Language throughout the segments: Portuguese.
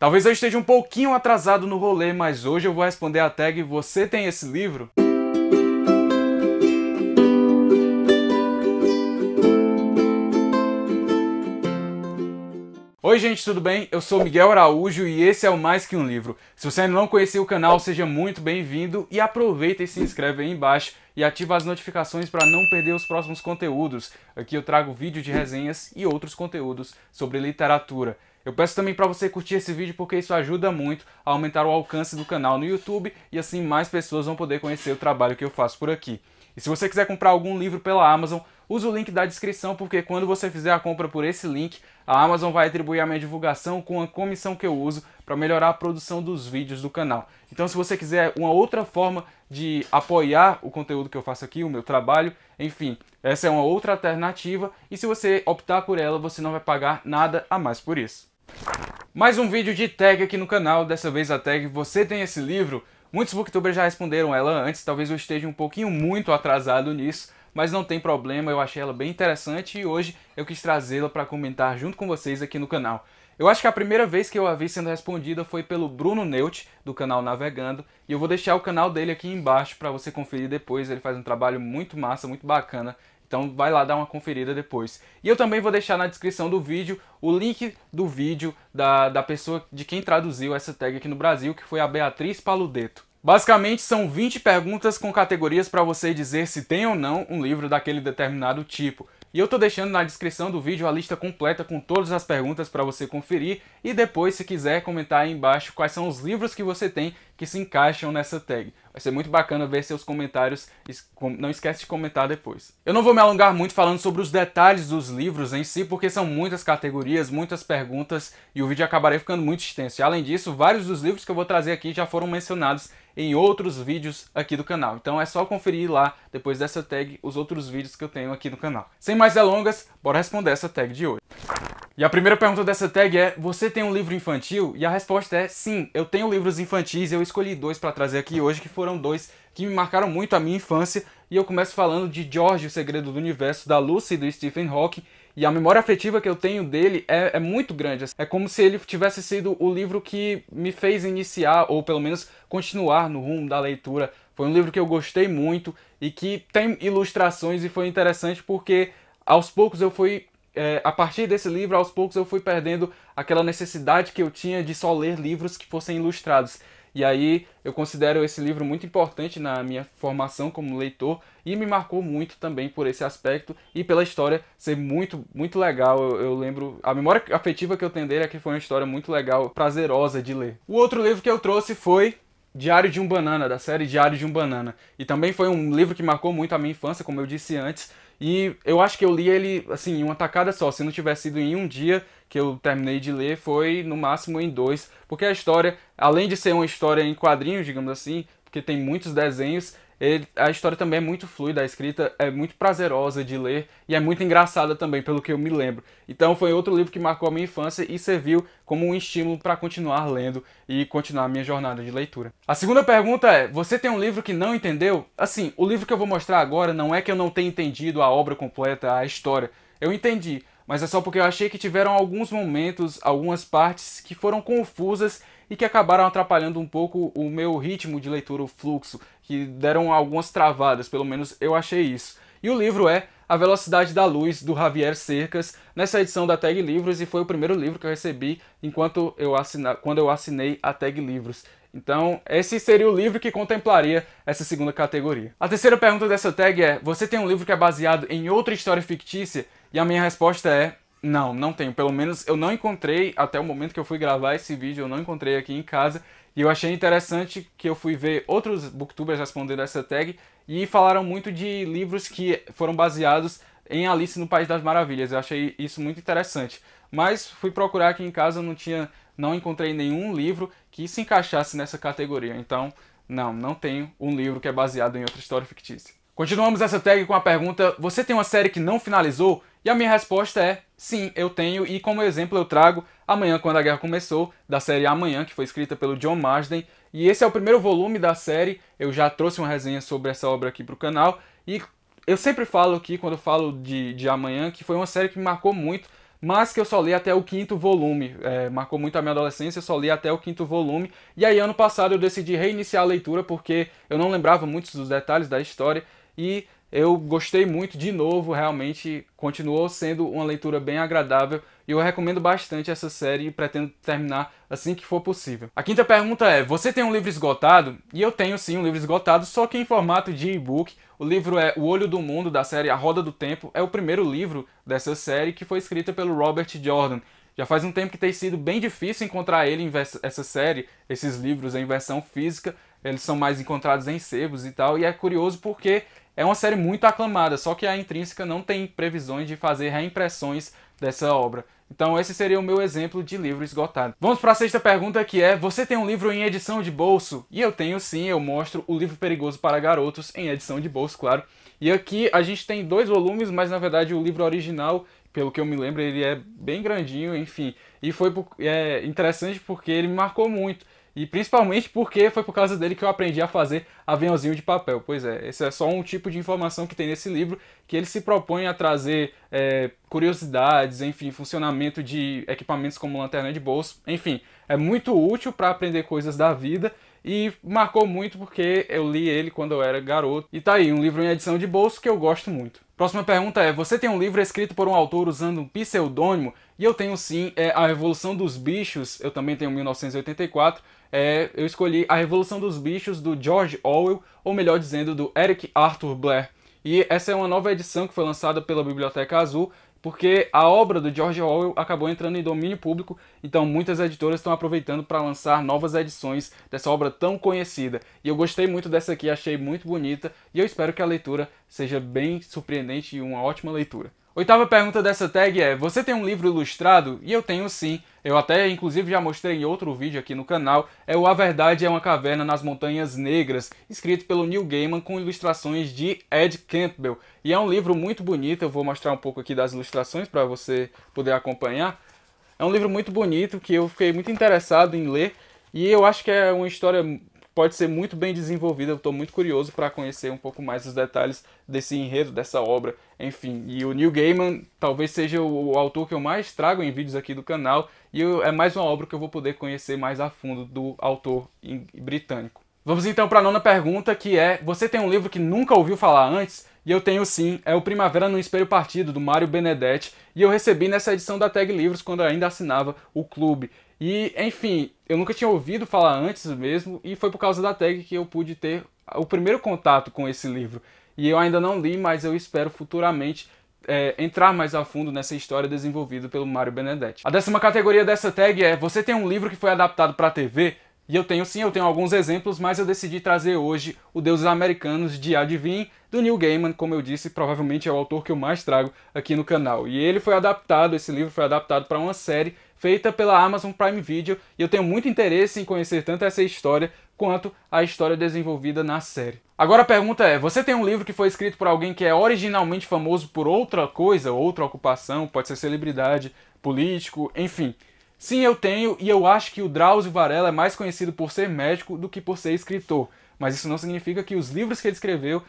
Talvez eu esteja um pouquinho atrasado no rolê, mas hoje eu vou responder a tag "Você tem esse livro?". Oi gente, tudo bem? Eu sou Miguel Araújo e esse é o Mais Que Um Livro. Se você ainda não conhecia o canal, seja muito bem-vindo e aproveita e se inscreve aí embaixo e ativa as notificações para não perder os próximos conteúdos. Aqui eu trago vídeo de resenhas e outros conteúdos sobre literatura. Eu peço também para você curtir esse vídeo porque isso ajuda muito a aumentar o alcance do canal no YouTube e assim mais pessoas vão poder conhecer o trabalho que eu faço por aqui. E se você quiser comprar algum livro pela Amazon, use o link da descrição, porque quando você fizer a compra por esse link, a Amazon vai atribuir a minha divulgação com a comissão que eu uso para melhorar a produção dos vídeos do canal. Então se você quiser uma outra forma de apoiar o conteúdo que eu faço aqui, o meu trabalho, enfim, essa é uma outra alternativa e se você optar por ela, você não vai pagar nada a mais por isso. Mais um vídeo de tag aqui no canal, dessa vez a tag "Você tem esse livro?". Muitos booktubers já responderam ela antes, talvez eu esteja um pouquinho muito atrasado nisso, mas não tem problema, eu achei ela bem interessante e hoje eu quis trazê-la para comentar junto com vocês aqui no canal. Eu acho que a primeira vez que eu a vi sendo respondida foi pelo Bruno Neut, do canal Navegando, e eu vou deixar o canal dele aqui embaixo para você conferir depois, ele faz um trabalho muito massa, muito bacana, então vai lá dar uma conferida depois. E eu também vou deixar na descrição do vídeo o link do vídeo da pessoa de quem traduziu essa tag aqui no Brasil, que foi a Beatriz Paludeto. Basicamente são 20 perguntas com categorias para você dizer se tem ou não um livro daquele determinado tipo. E eu tô deixando na descrição do vídeo a lista completa com todas as perguntas para você conferir e depois, se quiser, comentar aí embaixo quais são os livros que você tem que se encaixam nessa tag. Vai ser muito bacana ver seus comentários, não esquece de comentar depois. Eu não vou me alongar muito falando sobre os detalhes dos livros em si, porque são muitas categorias, muitas perguntas e o vídeo acabaria ficando muito extenso. E além disso, vários dos livros que eu vou trazer aqui já foram mencionados em outros vídeos aqui do canal. Então é só conferir lá, depois dessa tag, os outros vídeos que eu tenho aqui no canal. Sem mais delongas, bora responder essa tag de hoje. E a primeira pergunta dessa tag é: você tem um livro infantil? E a resposta é sim, eu tenho livros infantis. Eu escolhi dois para trazer aqui hoje, que foram dois que me marcaram muito a minha infância. E eu começo falando de George, o Segredo do Universo, da Lucy e do Stephen Hawking. E a memória afetiva que eu tenho dele é muito grande. É como se ele tivesse sido o livro que me fez iniciar, ou pelo menos continuar no rumo da leitura. Foi um livro que eu gostei muito e que tem ilustrações e foi interessante porque aos poucos eu fui... a partir desse livro, aos poucos eu fui perdendo aquela necessidade que eu tinha de só ler livros que fossem ilustrados. E aí eu considero esse livro muito importante na minha formação como leitor e me marcou muito também por esse aspecto e pela história ser muito legal. Eu lembro, a memória afetiva que eu tenho dele é que foi uma história muito legal, prazerosa de ler. O outro livro que eu trouxe foi Diário de um Banana, da série Diário de um Banana. E também foi um livro que marcou muito a minha infância, como eu disse antes. E eu acho que eu li ele, assim, em uma tacada só. Se não tivesse sido em um dia que eu terminei de ler, foi no máximo em 2. Porque a história, além de ser uma história em quadrinhos, digamos assim, porque tem muitos desenhos, a história também é muito fluida, a escrita é muito prazerosa de ler e é muito engraçada também, pelo que eu me lembro. Então foi outro livro que marcou a minha infância e serviu como um estímulo para continuar lendo e continuar a minha jornada de leitura. A segunda pergunta é: você tem um livro que não entendeu? Assim, o livro que eu vou mostrar agora não é que eu não tenha entendido a obra completa, a história. Eu entendi, mas é só porque eu achei que tiveram alguns momentos, algumas partes que foram confusas e que acabaram atrapalhando um pouco o meu ritmo de leitura, o fluxo, que deram algumas travadas, pelo menos eu achei isso. E o livro é A Velocidade da Luz, do Javier Cercas, nessa edição da Tag Livros, e foi o primeiro livro que eu recebi quando eu assinei a Tag Livros. Então, esse seria o livro que contemplaria essa segunda categoria. A terceira pergunta dessa tag é: você tem um livro que é baseado em outra história fictícia? E a minha resposta é: não, não tenho. Pelo menos eu não encontrei, até o momento que eu fui gravar esse vídeo, eu não encontrei aqui em casa. E eu achei interessante que eu fui ver outros booktubers respondendo essa tag e falaram muito de livros que foram baseados em Alice no País das Maravilhas. Eu achei isso muito interessante. Mas fui procurar aqui em casa, não encontrei nenhum livro que se encaixasse nessa categoria. Então, não tenho um livro que é baseado em outra história fictícia. Continuamos essa tag com a pergunta: você tem uma série que não finalizou? E a minha resposta é: sim, eu tenho, e como exemplo eu trago Amanhã Quando a Guerra Começou, da série Amanhã, que foi escrita pelo John Marsden, e esse é o primeiro volume da série. Eu já trouxe uma resenha sobre essa obra aqui pro canal, e eu sempre falo aqui, quando eu falo de Amanhã, que foi uma série que me marcou muito, mas que eu só li até o 5º volume. Marcou muito a minha adolescência, eu só li até o 5º volume. E aí ano passado eu decidi reiniciar a leitura porque eu não lembrava muitos dos detalhes da história e eu gostei muito de novo, realmente continuou sendo uma leitura bem agradável e eu recomendo bastante essa série e pretendo terminar assim que for possível. A quinta pergunta é, você tem um livro esgotado? E eu tenho sim um livro esgotado, só que em formato de e-book. O livro é O Olho do Mundo, da série A Roda do Tempo. É o primeiro livro dessa série que foi escrita pelo Robert Jordan. Já faz um tempo que tem sido bem difícil encontrar ele essa série, esses livros em versão física. Eles são mais encontrados em sebos e tal, e é curioso porque é uma série muito aclamada, só que a Intrínseca não tem previsões de fazer reimpressões dessa obra. Então esse seria o meu exemplo de livro esgotado. Vamos para a sexta pergunta, que é, você tem um livro em edição de bolso? E eu tenho sim, eu mostro o Livro Perigoso para Garotos em edição de bolso, claro. E aqui a gente tem 2 volumes, mas na verdade o livro original, pelo que eu me lembro, ele é bem grandinho, enfim. E foi interessante porque ele me marcou muito. E principalmente porque foi por causa dele que eu aprendi a fazer aviãozinho de papel. Pois é, esse é só um tipo de informação que tem nesse livro, que ele se propõe a trazer curiosidades, enfim, funcionamento de equipamentos como lanterna de bolso. Enfim, é muito útil para aprender coisas da vida e marcou muito porque eu li ele quando eu era garoto. E tá aí, um livro em edição de bolso que eu gosto muito. Próxima pergunta é, você tem um livro escrito por um autor usando um pseudônimo? E eu tenho sim, A Revolução dos Bichos, eu também tenho 1984. Eu escolhi A Revolução dos Bichos, do George Orwell, ou melhor dizendo, do Eric Arthur Blair. E essa é uma nova edição que foi lançada pela Biblioteca Azul, porque a obra do George Orwell acabou entrando em domínio público, então muitas editoras estão aproveitando para lançar novas edições dessa obra tão conhecida. E eu gostei muito dessa aqui, achei muito bonita, e eu espero que a leitura seja bem surpreendente e uma ótima leitura. Oitava pergunta dessa tag é, você tem um livro ilustrado? E eu tenho sim. Eu até, inclusive, já mostrei em outro vídeo aqui no canal. É o A Verdade é uma Caverna nas Montanhas Negras, escrito pelo Neil Gaiman com ilustrações de Ed Campbell. E é um livro muito bonito, eu vou mostrar um pouco aqui das ilustrações para você poder acompanhar. É um livro muito bonito que eu fiquei muito interessado em ler. E eu acho que é uma história pode ser muito bem desenvolvida, eu estou muito curioso para conhecer um pouco mais os detalhes desse enredo, dessa obra, enfim. E o Neil Gaiman talvez seja o autor que eu mais trago em vídeos aqui do canal, e é mais uma obra que eu vou poder conhecer mais a fundo do autor britânico. Vamos então para a nona pergunta, que é, você tem um livro que nunca ouviu falar antes? E eu tenho sim, é o Primavera no Espelho Partido, do Mário Benedetti, e eu recebi nessa edição da Tag Livros quando eu ainda assinava o clube. E, enfim, eu nunca tinha ouvido falar antes mesmo, e foi por causa da tag que eu pude ter o primeiro contato com esse livro. E eu ainda não li, mas eu espero futuramente entrar mais a fundo nessa história desenvolvida pelo Mário Benedetti. A 10ª categoria dessa tag é, você tem um livro que foi adaptado para a TV? E eu tenho sim, eu tenho alguns exemplos, mas eu decidi trazer hoje o Deuses Americanos de Adivinhe, do Neil Gaiman, como eu disse, provavelmente é o autor que eu mais trago aqui no canal. E ele foi adaptado, esse livro foi adaptado para uma série feita pela Amazon Prime Video, e eu tenho muito interesse em conhecer tanto essa história quanto a história desenvolvida na série. Agora a pergunta é, você tem um livro que foi escrito por alguém que é originalmente famoso por outra coisa, outra ocupação, pode ser celebridade, político, enfim. Sim, eu tenho, e eu acho que o Drauzio Varela é mais conhecido por ser médico do que por ser escritor. Mas isso não significa que os livros que ele escreveu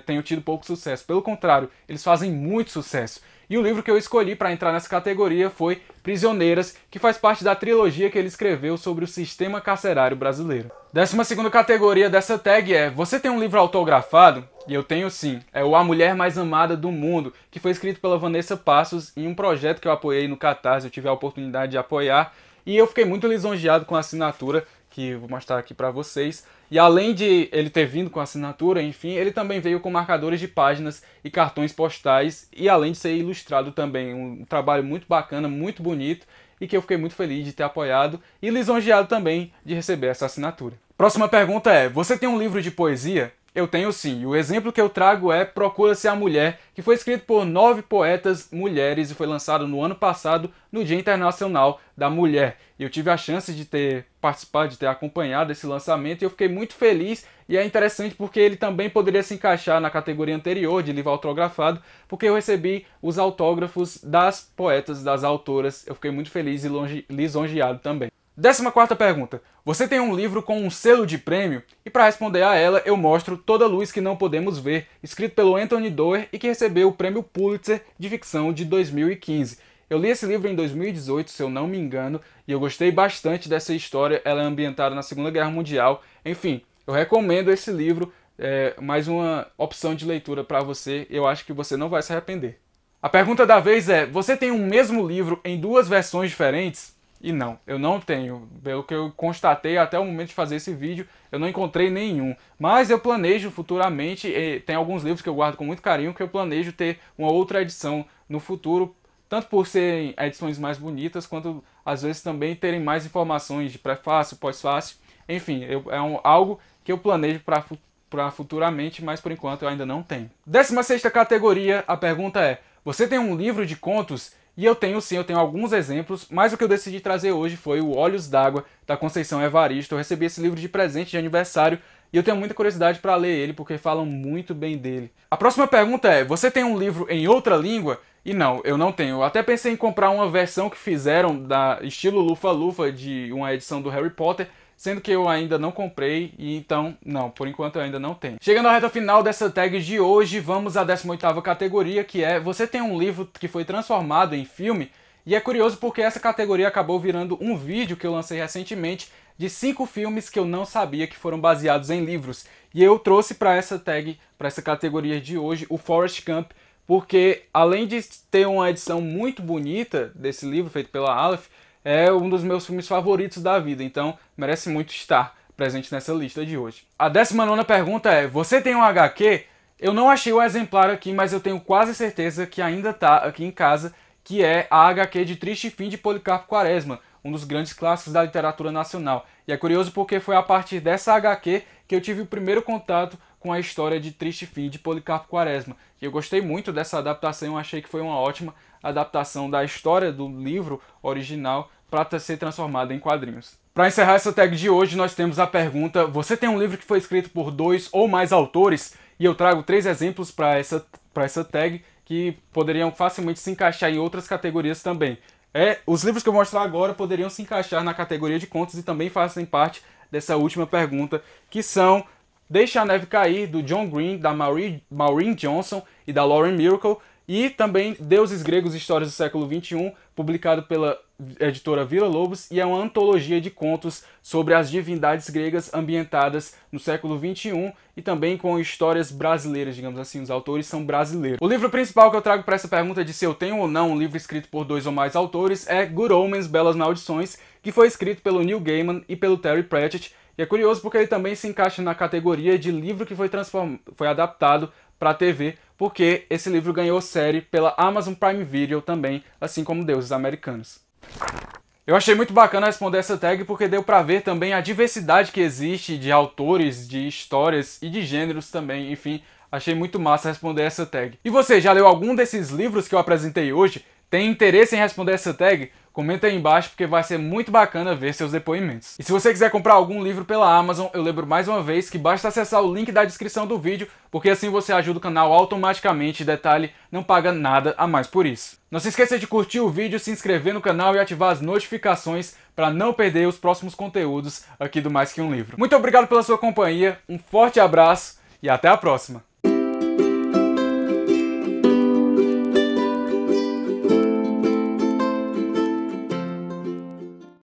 tenham tido pouco sucesso. Pelo contrário, eles fazem muito sucesso. E o livro que eu escolhi para entrar nessa categoria foi Prisioneiras, que faz parte da trilogia que ele escreveu sobre o sistema carcerário brasileiro. 12ª categoria dessa tag é, você tem um livro autografado? E eu tenho sim, é o A Mulher Mais Amada do Mundo, que foi escrito pela Vanessa Passos em um projeto que eu apoiei no Catarse, eu tive a oportunidade de apoiar, e eu fiquei muito lisonjeado com a assinatura, que eu vou mostrar aqui para vocês. E além de ele ter vindo com assinatura, enfim, ele também veio com marcadores de páginas e cartões postais, e além de ser ilustrado também, um trabalho muito bacana, muito bonito, e que eu fiquei muito feliz de ter apoiado e lisonjeado também de receber essa assinatura. Próxima pergunta é, você tem um livro de poesia? Eu tenho sim, e o exemplo que eu trago é Procura-se a Mulher, que foi escrito por 9 poetas mulheres e foi lançado no ano passado, no Dia Internacional da Mulher. E eu tive a chance de ter participado, de ter acompanhado esse lançamento, e eu fiquei muito feliz, e é interessante porque ele também poderia se encaixar na categoria anterior de livro autografado, porque eu recebi os autógrafos das poetas, das autoras, eu fiquei muito feliz e lisonjeado também. 14ª pergunta. Você tem um livro com um selo de prêmio? E para responder a ela, eu mostro Toda Luz que Não Podemos Ver, escrito pelo Anthony Doerr e que recebeu o prêmio Pulitzer de ficção de 2015. Eu li esse livro em 2018, se eu não me engano, e eu gostei bastante dessa história. Ela é ambientada na Segunda Guerra Mundial. Enfim, eu recomendo esse livro, mais uma opção de leitura para você. Eu acho que você não vai se arrepender. A pergunta da vez é, você tem um mesmo livro em duas versões diferentes? E não, eu não tenho. Pelo que eu constatei até o momento de fazer esse vídeo, eu não encontrei nenhum. Mas eu planejo futuramente, tem alguns livros que eu guardo com muito carinho, que eu planejo ter uma outra edição no futuro, tanto por serem edições mais bonitas, quanto às vezes também terem mais informações de prefácio, pós-fácio. Enfim, algo que eu planejo para futuramente, mas por enquanto eu ainda não tenho. 16ª categoria, a pergunta é, você tem um livro de contos? E eu tenho sim, eu tenho alguns exemplos, mas o que eu decidi trazer hoje foi o Olhos d'Água, da Conceição Evaristo. Eu recebi esse livro de presente de aniversário e eu tenho muita curiosidade para ler ele, porque falam muito bem dele. A próxima pergunta é, você tem um livro em outra língua? E não, eu não tenho. Eu até pensei em comprar uma versão que fizeram da estilo Lufa-Lufa, de uma edição do Harry Potter, sendo que eu ainda não comprei, e então, não, por enquanto eu ainda não tenho. Chegando à reta final dessa tag de hoje, vamos à 18ª categoria, que é, você tem um livro que foi transformado em filme? E é curioso porque essa categoria acabou virando um vídeo que eu lancei recentemente, de 5 filmes que eu não sabia que foram baseados em livros. E eu trouxe para essa tag, para essa categoria de hoje, o Forrest Gump, porque além de ter uma edição muito bonita desse livro, feito pela Aleph, é um dos meus filmes favoritos da vida, então merece muito estar presente nessa lista de hoje. A 19ª pergunta é, você tem um HQ? Eu não achei o exemplar aqui, mas eu tenho quase certeza que ainda está aqui em casa, que é a HQ de Triste Fim de Policarpo Quaresma, um dos grandes clássicos da literatura nacional. E é curioso porque foi a partir dessa HQ que eu tive o primeiro contato com a história de Triste Fim de Policarpo Quaresma. E eu gostei muito dessa adaptação, eu achei que foi uma ótima adaptação da história do livro original para ser transformada em quadrinhos. Para encerrar essa tag de hoje, nós temos a pergunta, você tem um livro que foi escrito por 2 ou mais autores? E eu trago 3 exemplos para essa tag que poderiam facilmente se encaixar em outras categorias também. Os livros que eu vou mostrar agora poderiam se encaixar na categoria de contos e também fazem parte dessa última pergunta, que são Deixa a Neve Cair, do John Green, da Maureen Johnson e da Lauren Miracle, e também Deuses Gregos e Histórias do Século XXI, publicado pela editora Vila Lobos, e é uma antologia de contos sobre as divindades gregas ambientadas no século XXI e também com histórias brasileiras, digamos assim, os autores são brasileiros. O livro principal que eu trago para essa pergunta de se eu tenho ou não um livro escrito por 2 ou mais autores é Good Omens, Belas Maldições, que foi escrito pelo Neil Gaiman e pelo Terry Pratchett, e é curioso porque ele também se encaixa na categoria de livro que foi adaptado para a TV, porque esse livro ganhou série pela Amazon Prime Video também, assim como Deuses Americanos. Eu achei muito bacana responder essa tag porque deu pra ver também a diversidade que existe de autores, de histórias e de gêneros também, enfim, achei muito massa responder essa tag. E você, já leu algum desses livros que eu apresentei hoje? Tem interesse em responder essa tag? Comenta aí embaixo porque vai ser muito bacana ver seus depoimentos. E se você quiser comprar algum livro pela Amazon, eu lembro mais uma vez que basta acessar o link da descrição do vídeo, porque assim você ajuda o canal automaticamente, detalhe, não paga nada a mais por isso. Não se esqueça de curtir o vídeo, se inscrever no canal e ativar as notificações para não perder os próximos conteúdos aqui do Mais Que Um Livro. Muito obrigado pela sua companhia, um forte abraço e até a próxima!